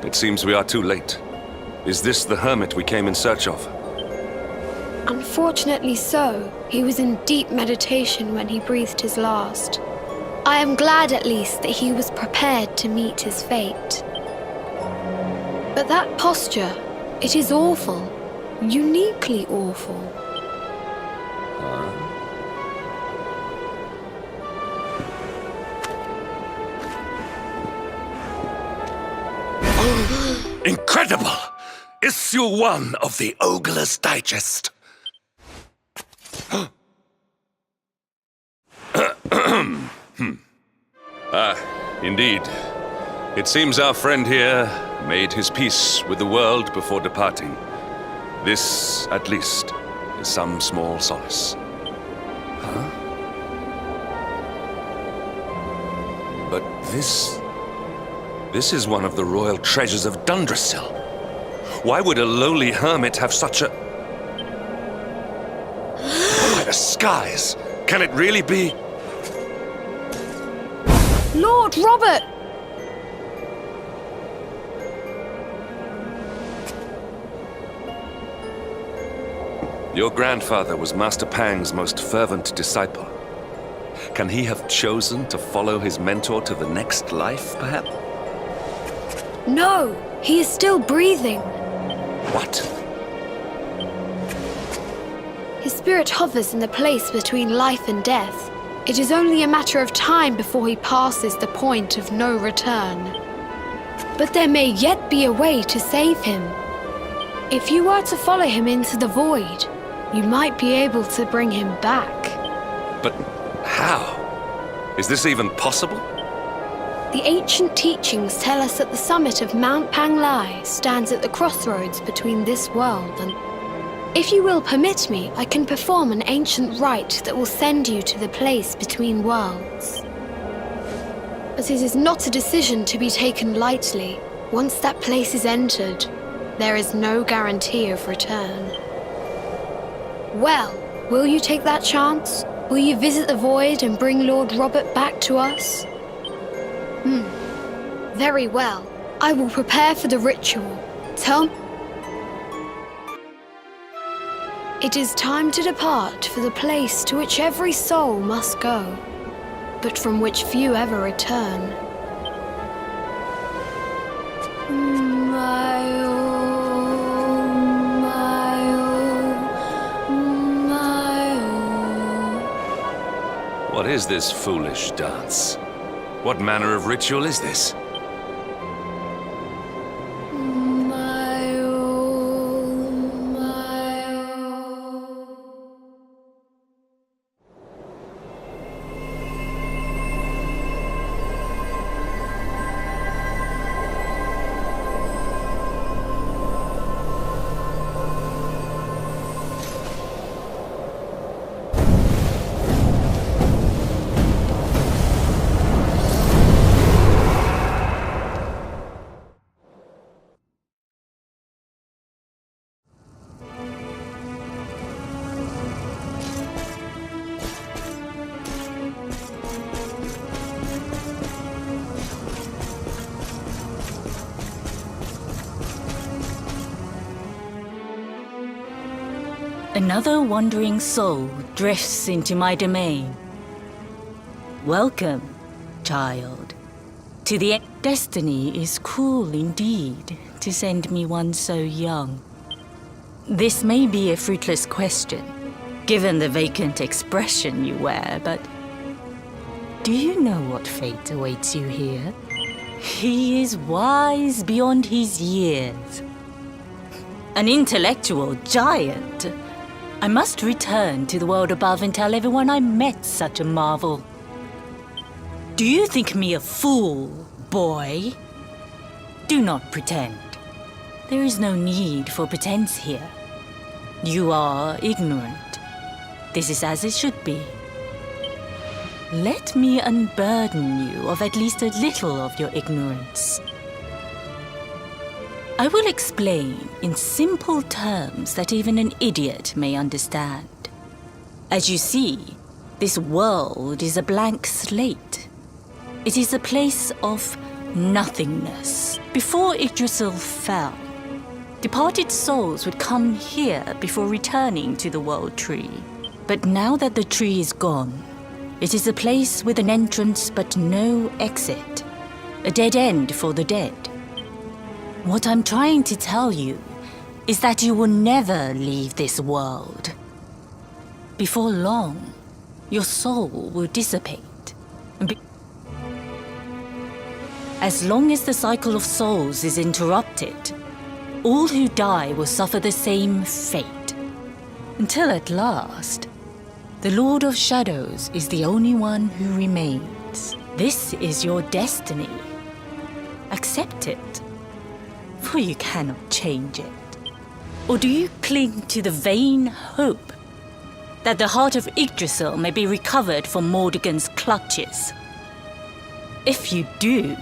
It seems we are too late. Is this the hermit we came in search of? Unfortunately so. He was in deep meditation when he breathed his last. I am glad at least that he was prepared to meet his fate. But that posture, it is awful. Uniquely awful. Incredible! Issue 1 of the Ogler's Digest. Indeed. It seems our friend here made his peace with the world before departing. This, at least, is some small solace. Huh? But this is one of the royal treasures of Dundrasil. Why would a lowly hermit have such a... Oh, by the skies! Can it really be... Lord Robert! Your grandfather was Master Pang's most fervent disciple. Can he have chosen to follow his mentor to the next life, perhaps? No, he is still breathing. What? His spirit hovers in the place between life and death. It is only a matter of time before he passes the point of no return. But there may yet be a way to save him. If you were to follow him into the void, you might be able to bring him back. But how? Is this even possible? The ancient teachings tell us that the summit of Mount Panglai stands at the crossroads between this world and... If you will permit me, I can perform an ancient rite that will send you to the place between worlds. But it is not a decision to be taken lightly. Once that place is entered, there is no guarantee of return. Well, will you take that chance? Will you visit the void and bring Lord Robert back to us? Very well. I will prepare for the ritual. Tell me... It is time to depart for the place to which every soul must go, but from which few ever return. What is this foolish dance? What manner of ritual is this? Another wandering soul drifts into my domain. Welcome, child. To the destiny is cruel indeed to send me one so young. This may be a fruitless question, given the vacant expression you wear, but do you know what fate awaits you here? He is wise beyond his years. An intellectual giant. I must return to the world above and tell everyone I met such a marvel. Do you think me a fool, boy? Do not pretend. There is no need for pretense here. You are ignorant. This is as it should be. Let me unburden you of at least a little of your ignorance. I will explain in simple terms that even an idiot may understand. As you see, this world is a blank slate. It is a place of nothingness. Before Yggdrasil fell, departed souls would come here before returning to the World Tree. But now that the tree is gone, it is a place with an entrance but no exit. A dead end for the dead. What I'm trying to tell you is that you will never leave this world. Before long, your soul will dissipate. As long as the cycle of souls is interrupted, all who die will suffer the same fate. Until at last, the Lord of Shadows is the only one who remains. This is your destiny. Accept it, for you cannot change it. Or do you cling to the vain hope that the heart of Yggdrasil may be recovered from Mordegon's clutches? If you do,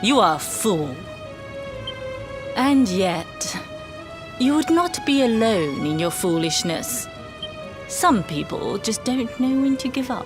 you are a fool. And yet, you would not be alone in your foolishness. Some people just don't know when to give up.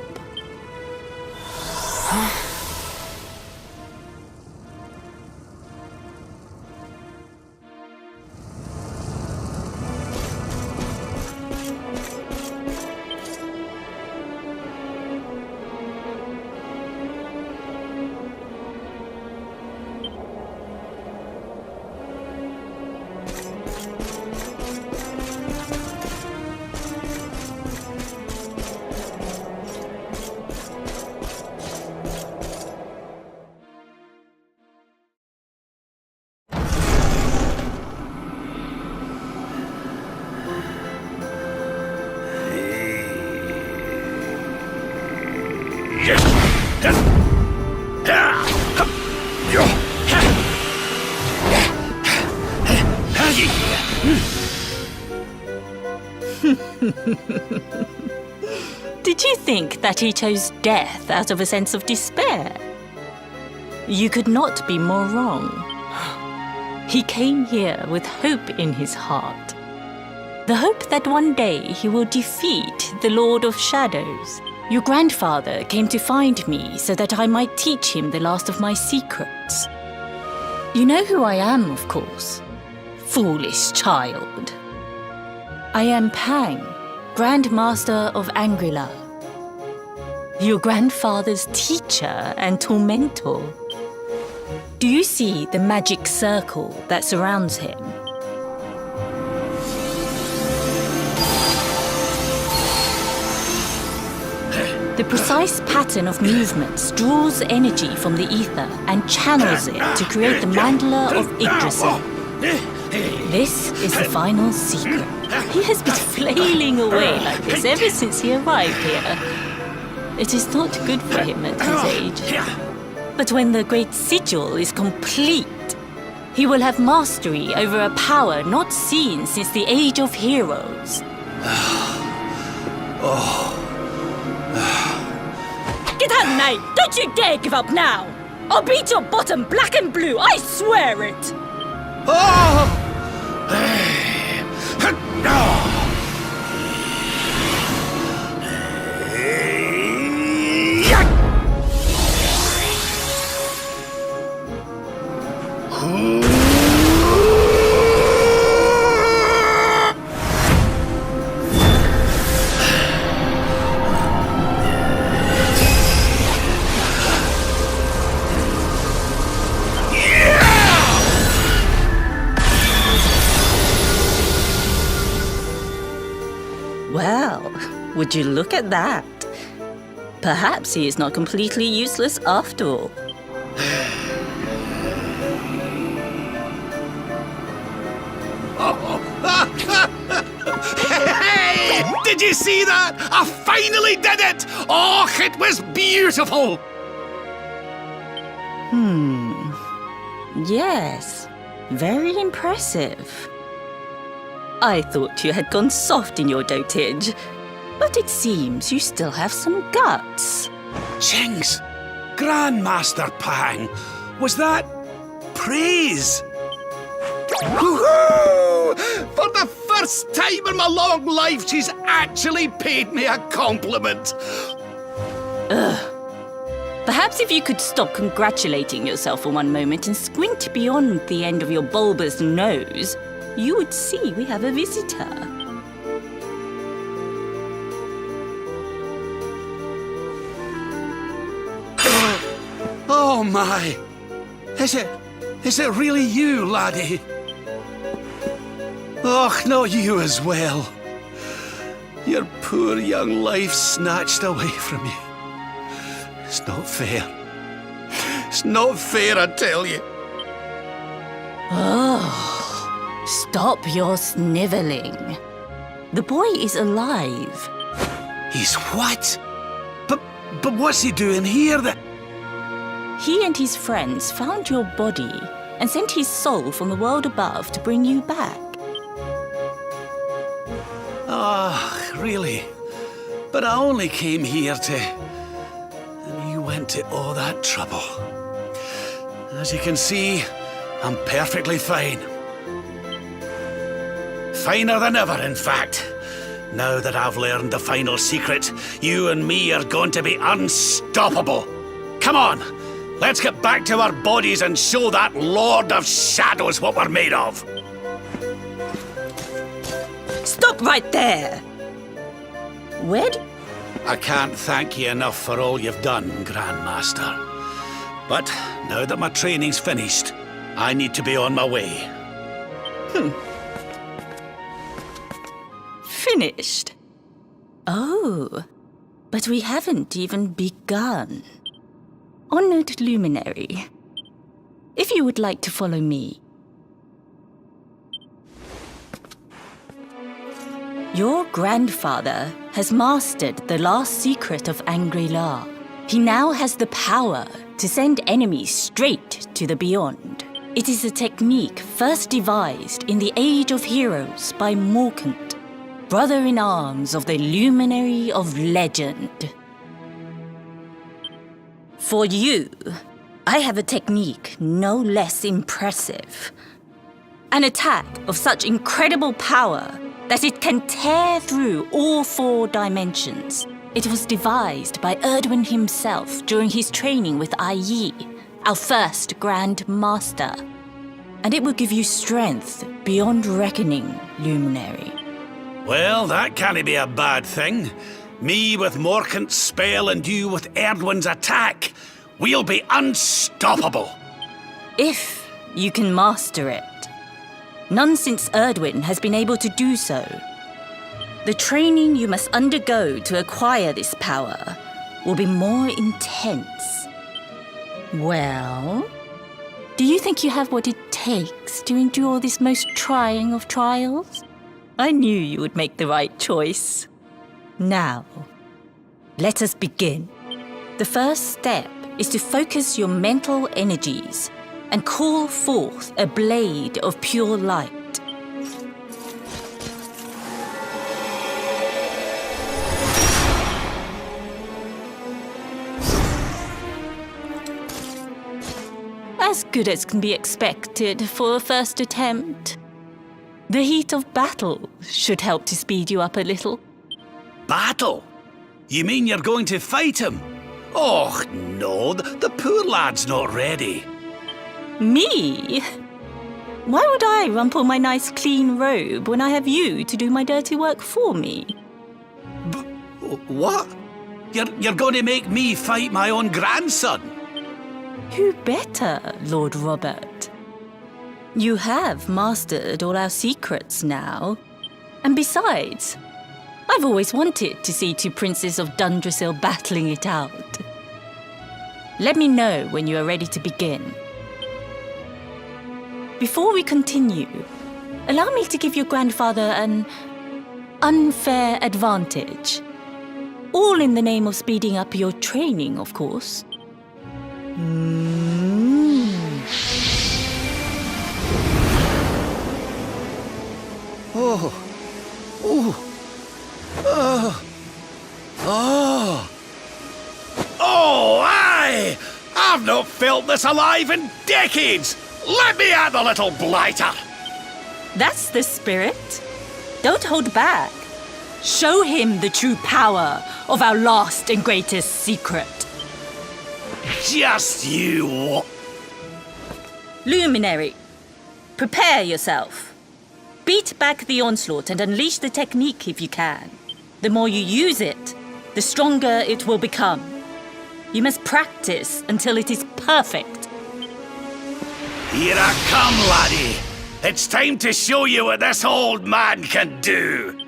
Did you think that he chose death out of a sense of despair? You could not be more wrong. He came here with hope in his heart. The hope that one day he will defeat the Lord of Shadows. Your grandfather came to find me so that I might teach him the last of my secrets. You know who I am, of course. Foolish child. I am Pang, Grand Master of Angrila. Your grandfather's teacher and tormentor. Do you see the magic circle that surrounds him? The precise pattern of movements draws energy from the ether and channels it to create the mandala of Yggdrasil. This is the final secret. He has been flailing away like this ever since he arrived here. It is not good for him at his age. But when the great sigil is complete, he will have mastery over a power not seen since the Age of Heroes. Get out, knight! Don't you dare give up now! I'll beat your bottom black and blue, I swear it! Well, would you look at that? Perhaps he is not completely useless after all. Hey! Did you see that? I finally did it! Oh, it was beautiful! Yes, very impressive. I thought you had gone soft in your dotage, but it seems you still have some guts. Jinx! Grandmaster Pang! Was that praise? Woohoo! For the first time in my long life, she's actually paid me a compliment. Perhaps Perhaps if you could stop congratulating yourself for one moment and squint beyond the end of your bulbous nose, you would see we have a visitor. Oh my! Is it really you, laddie? Och, not you as well. Your poor young life snatched away from you. It's not fair. It's not fair, I tell you. Oh, stop your snivelling. The boy is alive. He's what? But what's he doing here then? He and his friends found your body and sent his soul from the world above to bring you back. Ah, really? But I only came here to... And you went to all that trouble. As you can see, I'm perfectly fine. Finer than ever, in fact. Now that I've learned the final secret, you and me are going to be unstoppable. Come on, let's get back to our bodies and show that Lord of Shadows what we're made of. Stop right there! I can't thank you enough for all you've done, Grandmaster. But now that my training's finished, I need to be on my way. Finished? Oh, but we haven't even begun. Honored luminary, if you would like to follow me. Your grandfather has mastered the last secret of Angri-La. He now has the power to send enemies straight to the beyond. It is a technique first devised in the Age of Heroes by Morkant, brother-in-arms of the Luminary of Legend. For you, I have a technique no less impressive. An attack of such incredible power that it can tear through all 4 dimensions. It was devised by Erdwin himself during his training with Yi, our first Grand Master. And it will give you strength beyond reckoning, Luminary. Well, that can't be a bad thing. Me with Morkant's spell and you with Erdwin's attack. We'll be unstoppable. If you can master it. None since Erdwin has been able to do so. The training you must undergo to acquire this power will be more intense. Well, do you think you have what it takes to endure this most trying of trials? I knew you would make the right choice. Now, let us begin. The first step is to focus your mental energies and call forth a blade of pure light. As good as can be expected for a first attempt. The heat of battle should help to speed you up a little. Battle? You mean you're going to fight him? Oh, no, the poor lad's not ready. Me? Why would I rumple my nice clean robe when I have you to do my dirty work for me? What? You're going to make me fight my own grandson? Who better, Lord Robert? You have mastered all our secrets now. And besides, I've always wanted to see 2 princes of Dundrasil battling it out. Let me know when you are ready to begin. Before we continue, allow me to give your grandfather an unfair advantage. All in the name of speeding up your training, of course. Oh, aye! I've not felt this alive in decades! Let me at the little blighter! That's the spirit. Don't hold back. Show him the true power of our last and greatest secret. Just you. Luminary, prepare yourself. Beat back the onslaught and unleash the technique if you can. The more you use it, the stronger it will become. You must practice until it is perfect. Here I come, laddie. It's time to show you what this old man can do.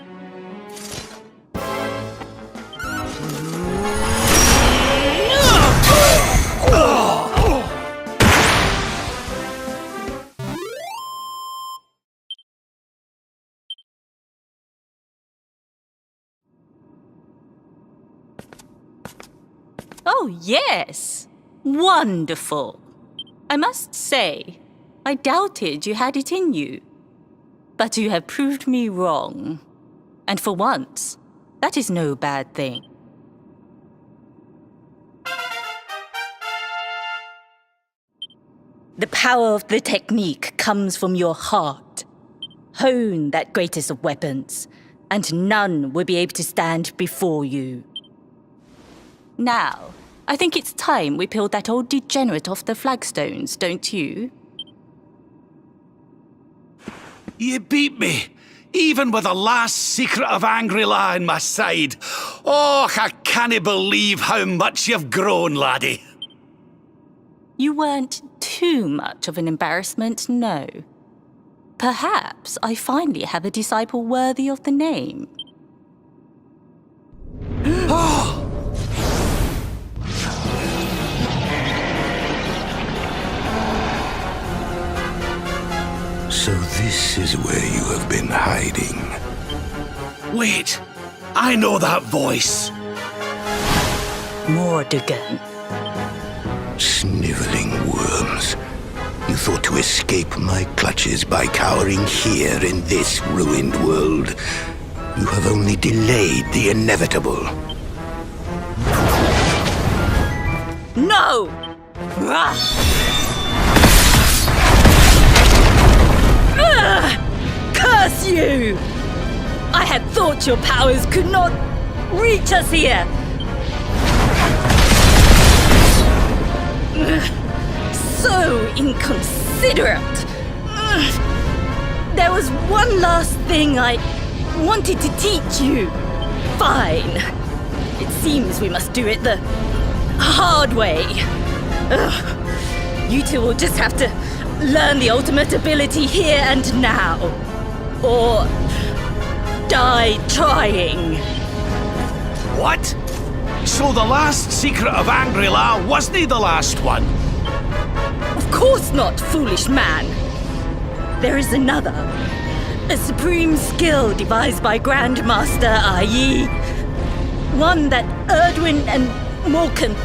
Oh, yes. Wonderful. I must say, I doubted you had it in you. But you have proved me wrong. And for once, that is no bad thing. The power of the technique comes from your heart. Hone that greatest of weapons, and none will be able to stand before you. Now, I think it's time we peeled that old degenerate off the flagstones, don't you? You beat me, even with the last secret of Angry-La in my side. Oh, I can't believe how much you've grown, laddie. You weren't too much of an embarrassment, no. Perhaps I finally have a disciple worthy of the name. So this is where you have been hiding. Wait, I know that voice. Mordegan. Sniveling worms. You thought to escape my clutches by cowering here in this ruined world. You have only delayed the inevitable. No! Curse you! I had thought your powers could not reach us here. So inconsiderate. There was one last thing I wanted to teach you. Fine. It seems we must do it the hard way. You two will just have to learn the ultimate ability here and now. Or die trying. What? So the last secret of Angry-La wasn't the last one? Of course not, foolish man. There is another. A supreme skill devised by Grandmaster Ai. One that Erdwin and Morkan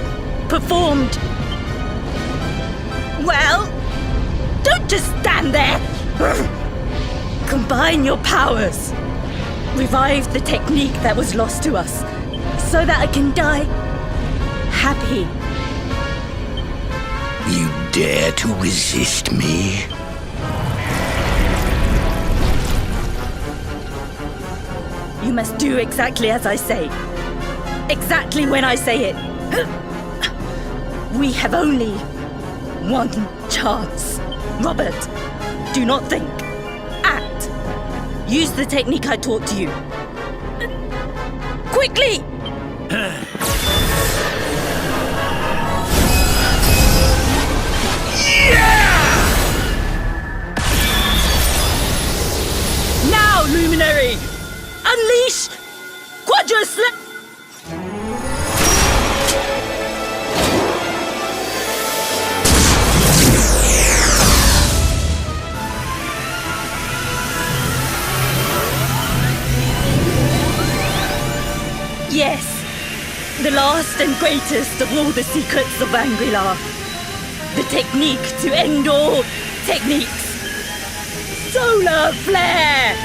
performed. Well, don't just stand there. Combine your powers. Revive the technique that was lost to us, so that I can die happy. You dare to resist me? You must do exactly as I say. Exactly when I say it. We have only one chance. Robert, do not think. Act. Use the technique I taught to you. Quickly! Now, Luminary! Unleash Quadrosla... Yes, the last and greatest of all the secrets of Angry-La. The technique to end all techniques. Solar Flare!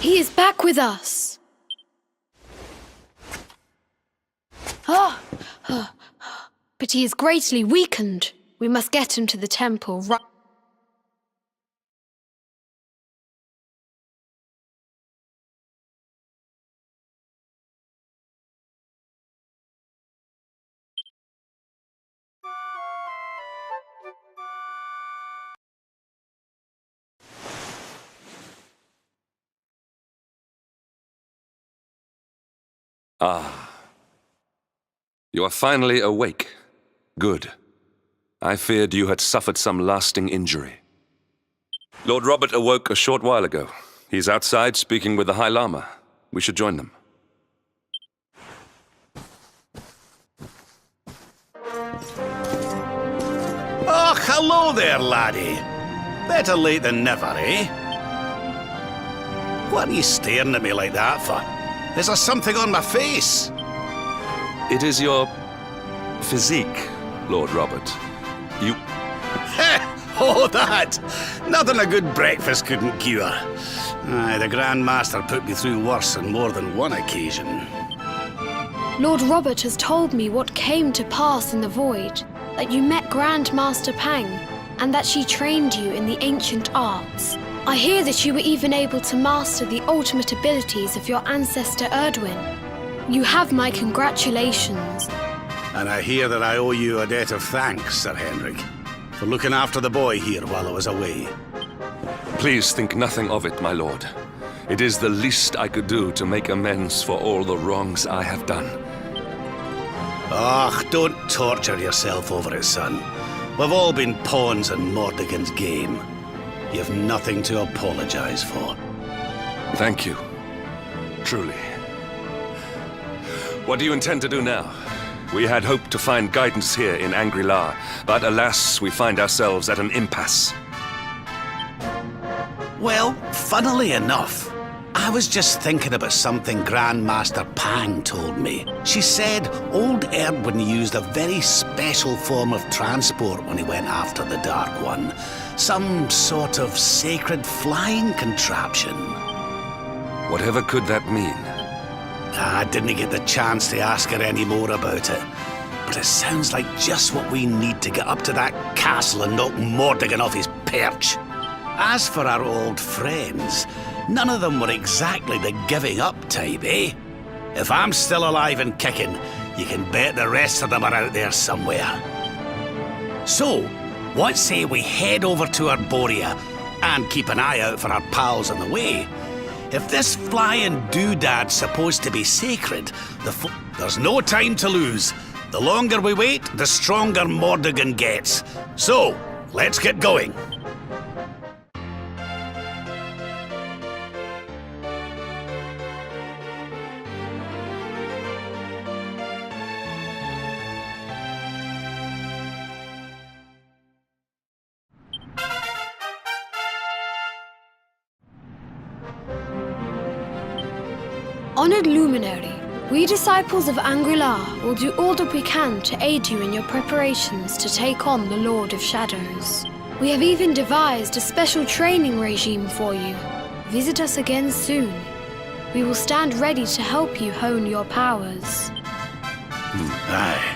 He is back with us. But he is greatly weakened. We must get him to the temple right. Ah. You are finally awake. Good. I feared you had suffered some lasting injury. Lord Robert awoke a short while ago. He's outside speaking with the High Lama. We should join them. Oh, hello there, laddie. Better late than never, eh? What are you staring at me like that for? Is there something on my face? It is your physique, Lord Robert. You... Oh, that! Nothing a good breakfast couldn't cure. Aye, the Grand Master put me through worse on more than one occasion. Lord Robert has told me what came to pass in the void, that you met Grand Master Pang, and that she trained you in the ancient arts. I hear that you were even able to master the ultimate abilities of your ancestor Erdwin. You have my congratulations. And I hear that I owe you a debt of thanks, Sir Henrik, for looking after the boy here while I was away. Please think nothing of it, my lord. It is the least I could do to make amends for all the wrongs I have done. Ah, don't torture yourself over it, son. We've all been pawns in Mordegon's game. You've nothing to apologize for. Thank you. Truly. What do you intend to do now? We had hoped to find guidance here in Angri-La, but alas, we find ourselves at an impasse. Well, funnily enough, I was just thinking about something Grandmaster Pang told me. She said old Erdwin used a very special form of transport when he went after the Dark One. Some sort of sacred flying contraption. Whatever could that mean? I didn't get the chance to ask her any more about it. But it sounds like just what we need to get up to that castle and knock Mordegon off his perch. As for our old friends, none of them were exactly the giving up type, eh? If I'm still alive and kicking, you can bet the rest of them are out there somewhere. So, what say we head over to Arborea and keep an eye out for our pals on the way? If this flying doodad's supposed to be sacred, there's no time to lose. The longer we wait, the stronger Mordegon gets. So, let's get going. Honored Luminary, we disciples of Angri-La will do all that we can to aid you in your preparations to take on the Lord of Shadows. We have even devised a special training regime for you. Visit us again soon. We will stand ready to help you hone your powers. Aye.